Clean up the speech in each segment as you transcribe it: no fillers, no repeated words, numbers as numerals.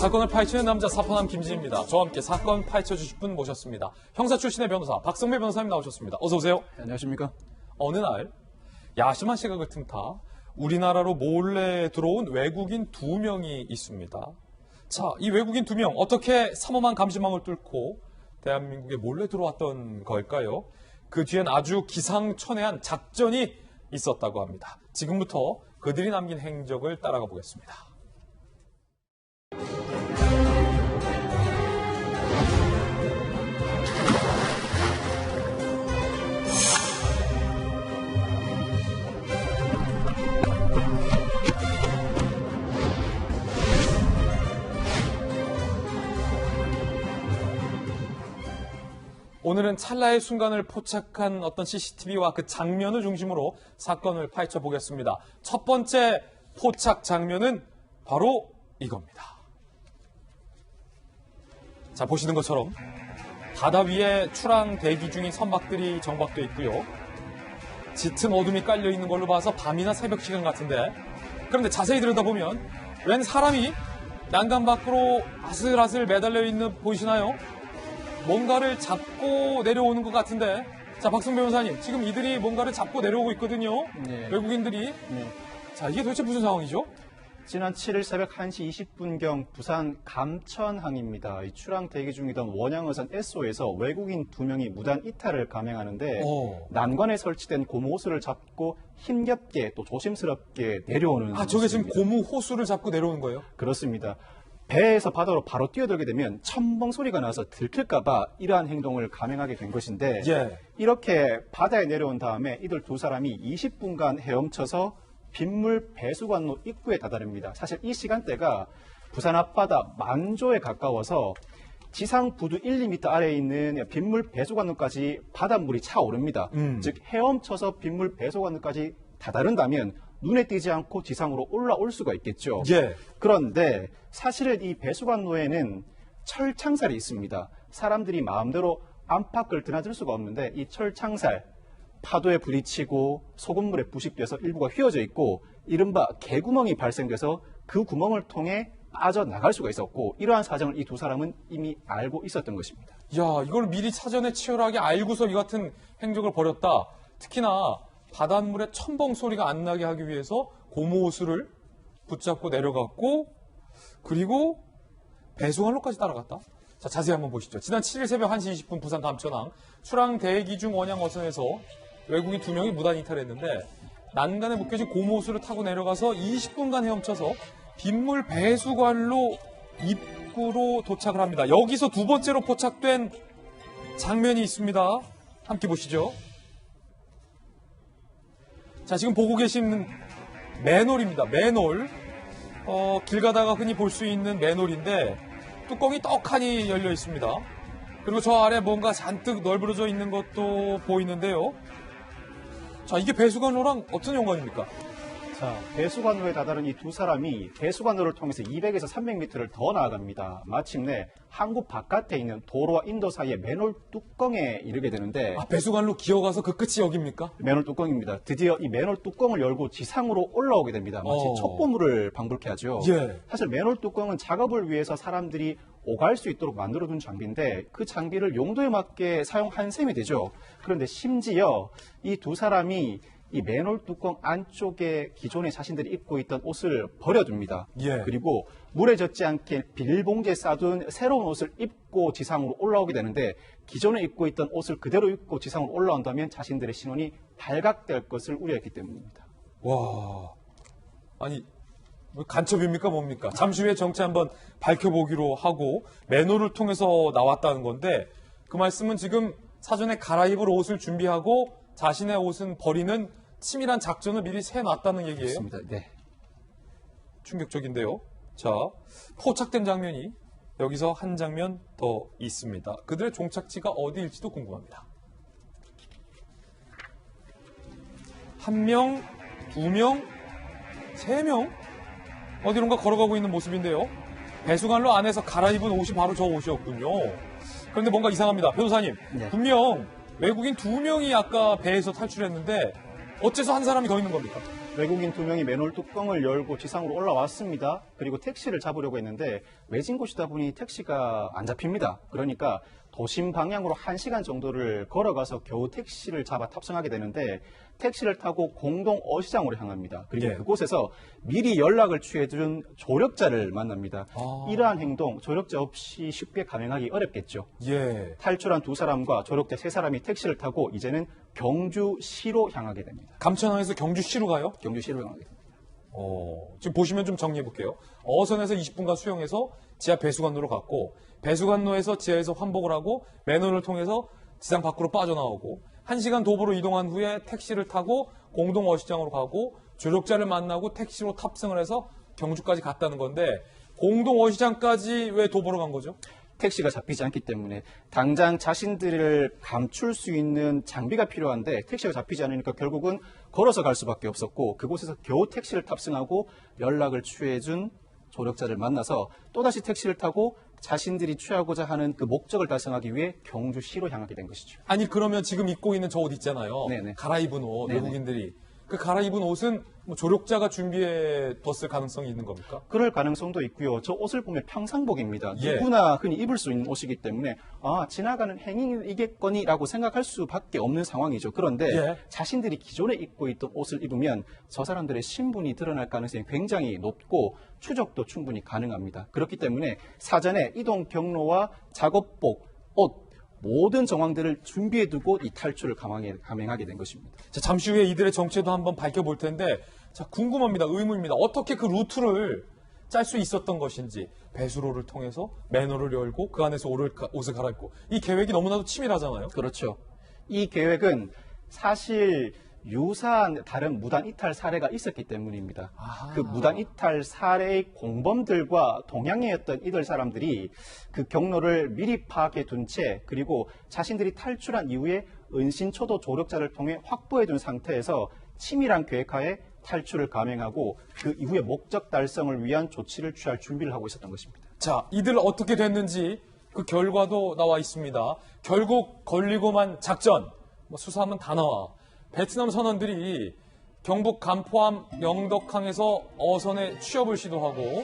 사건을 파헤치는 남자 사파남 김진입니다. 저와 함께 사건 파헤쳐 주실 분 모셨습니다. 형사 출신의 변호사 박성배 변호사님 나오셨습니다. 어서 오세요. 네, 안녕하십니까. 어느 날 야심한 시각을 틈타 우리나라로 몰래 들어온 외국인 2명이 있습니다. 자, 이 외국인 2명 어떻게 삼엄한 감시망을 뚫고 대한민국에 몰래 들어왔던 걸까요? 그 뒤엔 아주 기상천외한 작전이 있었다고 합니다. 지금부터 그들이 남긴 행적을 따라가 보겠습니다. 오늘은 찰나의 순간을 포착한 어떤 CCTV와 그 장면을 중심으로 사건을 파헤쳐 보겠습니다. 첫 번째 포착 장면은 바로 이겁니다. 자, 보시는 것처럼 바다 위에 출항 대기 중인 선박들이 정박되어 있고요. 짙은 어둠이 깔려 있는 걸로 봐서 밤이나 새벽 시간 같은데, 그런데 자세히 들여다보면 웬 사람이 난간 밖으로 아슬아슬 매달려 있는 보이시나요? 뭔가를 잡고 내려오는 것 같은데, 자, 박성 변호사님, 지금 이들이 뭔가를 잡고 내려오고 있거든요. 네. 외국인들이. 네. 자, 이게 도대체 무슨 상황이죠? 지난 7일 새벽 1시 20분경 부산 감천항입니다. 이 출항 대기 중이던 원양어선 에소에서 외국인 2명이 무단 이탈을 감행하는데 난관에 설치된 고무 호수를 잡고 힘겹게 또 조심스럽게 내려오는 저게 지금 모습입니다. 고무 호수를 잡고 내려오는 거예요? 그렇습니다. 배에서 바다로 바로 뛰어들게 되면 첨벙 소리가 나서 들킬까봐 이러한 행동을 감행하게 된 것인데, 예. 이렇게 바다에 내려온 다음에 이들 2사람이 20분간 헤엄쳐서 빗물 배수관로 입구에 다다릅니다. 사실 이 시간대가 부산 앞바다 만조에 가까워서 지상 부두 1, 2m 아래에 있는 빗물 배수관로까지 바닷물이 차오릅니다. 즉 헤엄쳐서 빗물 배수관로까지 다다른다면 눈에 띄지 않고 지상으로 올라올 수가 있겠죠. 예. 그런데 사실은 이 배수관로에는 철창살이 있습니다. 사람들이 마음대로 안팎을 드나들 수가 없는데, 이 철창살, 파도에 부딪히고 소금물에 부식돼서 일부가 휘어져 있고 이른바 개구멍이 발생돼서 그 구멍을 통해 빠져나갈 수가 있었고, 이러한 사정을 이 2사람은 이미 알고 있었던 것입니다. 야, 이걸 미리 사전에 치열하게 알고서 이 같은 행적을 벌였다. 특히나 바닷물에 첨벙 소리가 안 나게 하기 위해서 고무 호수를 붙잡고 내려갔고, 그리고 배수관로까지 따라갔다. 자, 자세히 한번 보시죠. 지난 7일 새벽 1시 20분 부산 감천항 출항 대기 중 원양어선에서 외국인 2명이 무단 이탈했는데, 난간에 묶여진 고무 호수를 타고 내려가서 20분간 헤엄쳐서 빗물 배수관로 입구로 도착을 합니다. 여기서 두 번째로 포착된 장면이 있습니다. 함께 보시죠. 자, 지금 보고 계신 맨홀입니다. 맨홀. 길 가다가 흔히 볼 수 있는 맨홀인데 뚜껑이 떡하니 열려 있습니다. 그리고 저 아래 뭔가 잔뜩 널브러져 있는 것도 보이는데요. 자, 이게 배수관로랑 어떤 연관입니까? 자, 배수관로에 다다른 이 2사람이 배수관로를 통해서 200에서 300m를 더 나아갑니다. 마침내 한국 바깥에 있는 도로와 인도 사이의 맨홀 뚜껑에 이르게 되는데, 배수관로 기어가서 그 끝이 여기입니까? 맨홀 뚜껑입니다. 드디어 이 맨홀 뚜껑을 열고 지상으로 올라오게 됩니다. 마치 촉보물을 방불케 하죠. 예. 사실 맨홀 뚜껑은 작업을 위해서 사람들이 오갈 수 있도록 만들어둔 장비인데, 그 장비를 용도에 맞게 사용한 셈이 되죠. 그런데 심지어 이 2사람이 이 맨홀 뚜껑 안쪽에 기존에 자신들이 입고 있던 옷을 버려둡니다. 예. 그리고 물에 젖지 않게 비닐봉지에 싸둔 새로운 옷을 입고 지상으로 올라오게 되는데, 기존에 입고 있던 옷을 그대로 입고 지상으로 올라온다면 자신들의 신원이 발각될 것을 우려했기 때문입니다. 와, 아니 간첩입니까 뭡니까? 잠시 후에 정체 한번 밝혀보기로 하고 맨홀을 통해서 나왔다는 건데, 그 말씀은 지금 사전에 갈아입을 옷을 준비하고 자신의 옷은 버리는 치밀한 작전을 미리 세놨다는 얘기예요? 그렇습니다. 네. 충격적인데요. 자, 포착된 장면이 여기서 한 장면 더 있습니다. 그들의 종착지가 어디일지도 궁금합니다. 1명, 2명, 3명? 어디론가 걸어가고 있는 모습인데요. 배수관로 안에서 갈아입은 옷이 바로 저 옷이었군요. 그런데 뭔가 이상합니다. 변호사님, 네. 분명 외국인 2명이 아까 배에서 탈출했는데 어째서 한 사람이 더 있는 겁니까? 외국인 2명이 맨홀 뚜껑을 열고 지상으로 올라왔습니다. 그리고 택시를 잡으려고 했는데 외진 곳이다 보니 택시가 안 잡힙니다. 그러니까 도심 방향으로 1시간 정도를 걸어가서 겨우 택시를 잡아 탑승하게 되는데 택시를 타고 공동 어시장으로 향합니다. 그리고 예. 그곳에서 미리 연락을 취해준 조력자를 만납니다. 이러한 행동 조력자 없이 쉽게 감행하기 어렵겠죠. 예. 탈출한 두 사람과 조력자 세 사람이 택시를 타고 이제는 경주시로 향하게 됩니다. 감천항에서 경주시로 가요? 경주시로 향하게 됩니다. 지금 보시면 좀 정리해 볼게요. 어선에서 20분간 수영해서 지하 배수관로로 갔고, 배수관로에서 지하에서 환복을 하고, 맨홀을 통해서 지상 밖으로 빠져나오고, 1시간 도보로 이동한 후에 택시를 타고 공동 어시장으로 가고, 조력자를 만나고 택시로 탑승을 해서 경주까지 갔다는 건데, 공동 어시장까지 왜 도보로 간 거죠? 택시가 잡히지 않기 때문에 당장 자신들을 감출 수 있는 장비가 필요한데 택시가 잡히지 않으니까 결국은 걸어서 갈 수밖에 없었고 그곳에서 겨우 택시를 탑승하고 연락을 취해준 조력자를 만나서 또다시 택시를 타고 자신들이 취하고자 하는 그 목적을 달성하기 위해 경주시로 향하게 된 것이죠. 아니 그러면 지금 입고 있는 저 옷 있잖아요. 네네. 갈아입은 옷, 네네. 외국인들이. 그 갈아입은 옷은 뭐 조력자가 준비해 뒀을 가능성이 있는 겁니까? 그럴 가능성도 있고요. 저 옷을 보면 평상복입니다. 예. 누구나 흔히 입을 수 있는 옷이기 때문에 지나가는 행인이겠거니라고 생각할 수밖에 없는 상황이죠. 그런데 예. 자신들이 기존에 입고 있던 옷을 입으면 저 사람들의 신분이 드러날 가능성이 굉장히 높고 추적도 충분히 가능합니다. 그렇기 때문에 사전에 이동 경로와 작업복, 옷 모든 정황들을 준비해두고 이 탈출을 감행하게 된 것입니다. 자, 잠시 후에 이들의 정체도 한번 밝혀볼 텐데, 자, 궁금합니다. 의문입니다. 어떻게 그 루트를 짤 수 있었던 것인지, 배수로를 통해서 맨홀을 열고 그 안에서 옷을 갈아입고, 이 계획이 너무나도 치밀하잖아요. 그렇죠. 이 계획은 사실 유사한 다른 무단 이탈 사례가 있었기 때문입니다. 그 무단 이탈 사례의 공범들과 동양이었던 이들 사람들이 그 경로를 미리 파악해 둔 채 그리고 자신들이 탈출한 이후에 은신초도 조력자를 통해 확보해 둔 상태에서 치밀한 계획하에 탈출을 감행하고 그 이후에 목적 달성을 위한 조치를 취할 준비를 하고 있었던 것입니다. 자, 이들 어떻게 됐는지 그 결과도 나와 있습니다. 결국 걸리고만 작전, 뭐 수사하면 다 나와. 베트남 선원들이 경북 간포함 영덕항에서 어선에 취업을 시도하고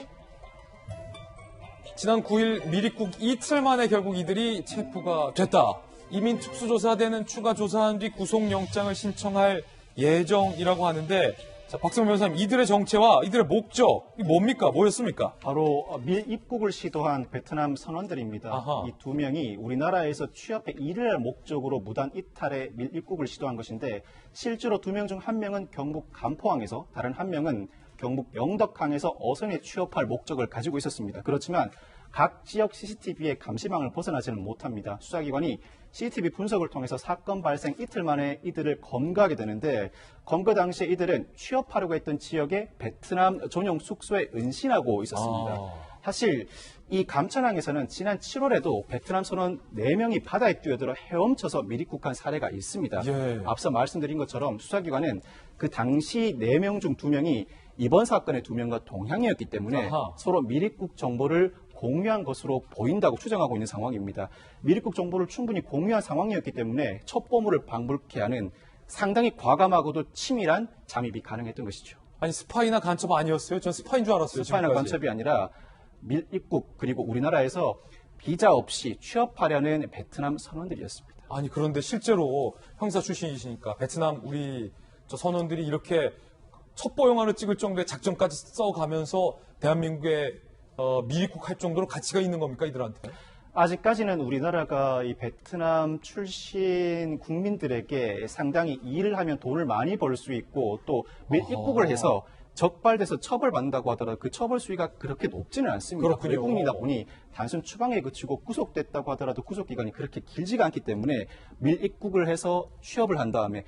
지난 9일 미립국 이틀 만에 결국 이들이 체포가 됐다. 이민 특수조사대는 추가 조사한 뒤 구속영장을 신청할 예정이라고 하는데 자, 박성민 변호사님, 이들의 정체와 이들의 목적, 이 뭡니까? 뭐였습니까? 바로 밀입국을 시도한 베트남 선원들입니다. 아하. 이 두 명이 우리나라에서 취업해 일을 할 목적으로 무단 이탈에 밀입국을 시도한 것인데 실제로 두 명 중 한 명은 경북 간포항에서 다른 한 명은 경북 영덕항에서 어선에 취업할 목적을 가지고 있었습니다. 그렇지만 각 지역 CCTV의 감시망을 벗어나지는 못합니다. 수사기관이 CCTV 분석을 통해서 사건 발생 이틀 만에 이들을 검거하게 되는데 검거 당시에 이들은 취업하려고 했던 지역의 베트남 전용 숙소에 은신하고 있었습니다. 사실 이 감천항에서는 지난 7월에도 베트남 선원 4명이 바다에 뛰어들어 헤엄쳐서 밀입국한 사례가 있습니다. 예. 앞서 말씀드린 것처럼 수사기관은 그 당시 4명 중 2명이 이번 사건의 2명과 동향이었기 때문에 아하. 서로 밀입국 정보를 공유한 것으로 보인다고 추정하고 있는 상황입니다. 밀입국 정보를 충분히 공유한 상황이었기 때문에 첩보물을 방불케 하는 상당히 과감하고도 치밀한 잠입이 가능했던 것이죠. 아니 스파이나 간첩 아니었어요? 전 스파인 줄 알았어요. 스파이나 지금까지. 간첩이 아니라 밀입국 그리고 우리나라에서 비자 없이 취업하려는 베트남 선원들이었습니다. 아니 그런데 실제로 형사 출신이시니까 베트남 우리 저 선원들이 이렇게 첩보 영화를 찍을 정도의 작전까지 써가면서 대한민국에 미입국 할 정도로 가치가 있는 겁니까 이들한테? 아직까지는 우리나라가 이 베트남 출신 국민들에게 상당히 일을 하면 돈을 많이 벌 수 있고 또 밀입국을 해서 적발돼서 처벌받는다고 하더라도 그 처벌 수위가 그렇게 높지는 않습니다. 그렇군요. 외국인이다 보니 단순 추방에 그치고 구속됐다고 하더라도 구속 기간이 그렇게 길지가 않기 때문에 밀입국을 해서 취업을 한 다음에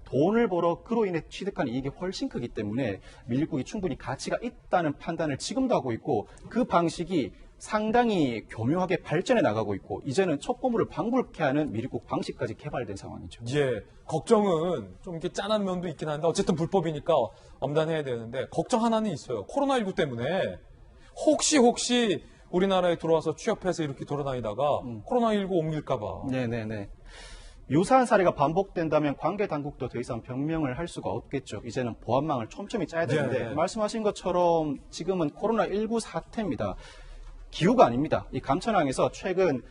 돈을 벌어 그로 인해 취득한 이익이 훨씬 크기 때문에 밀입국이 충분히 가치가 있다는 판단을 지금도 하고 있고 그 방식이 상당히 교묘하게 발전해 나가고 있고 이제는 첩보물을 방불케 하는 밀입국 방식까지 개발된 상황이죠. 예, 걱정은 좀 이렇게 짠한 면도 있긴 한데 어쨌든 불법이니까 엄단해야 되는데 걱정 하나는 있어요. 코로나19 때문에 혹시 우리나라에 들어와서 취업해서 이렇게 돌아다니다가 코로나19 옮길까 봐. 네네네. 유사한 사례가 반복된다면 관계 당국도 더 이상 변명을 할 수가 없겠죠. 이제는 보안망을 촘촘히 짜야 되는데 네. 말씀하신 것처럼 지금은 코로나19 사태입니다. 기후가 아닙니다. 이 감천항에서 최근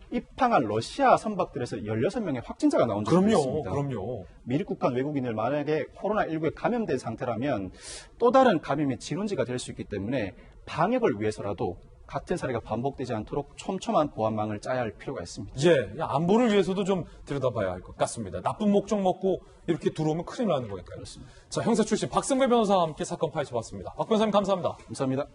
입항한 러시아 선박들에서 16명의 확진자가 나온 적이 그럼요. 있습니다. 그럼요. 미입국한 외국인을 만약에 코로나19에 감염된 상태라면 또 다른 감염의 진원지가 될 수 있기 때문에 방역을 위해서라도 같은 사례가 반복되지 않도록 촘촘한 보안망을 짜야 할 필요가 있습니다. 예, 안보를 위해서도 좀 들여다봐야 할 것 같습니다. 나쁜 목적 먹고 이렇게 들어오면 큰일 나는 거니까요. 자, 형사 출신 박승배 변호사와 함께 사건 파헤쳐봤습니다. 박 변호사님 감사합니다. 감사합니다.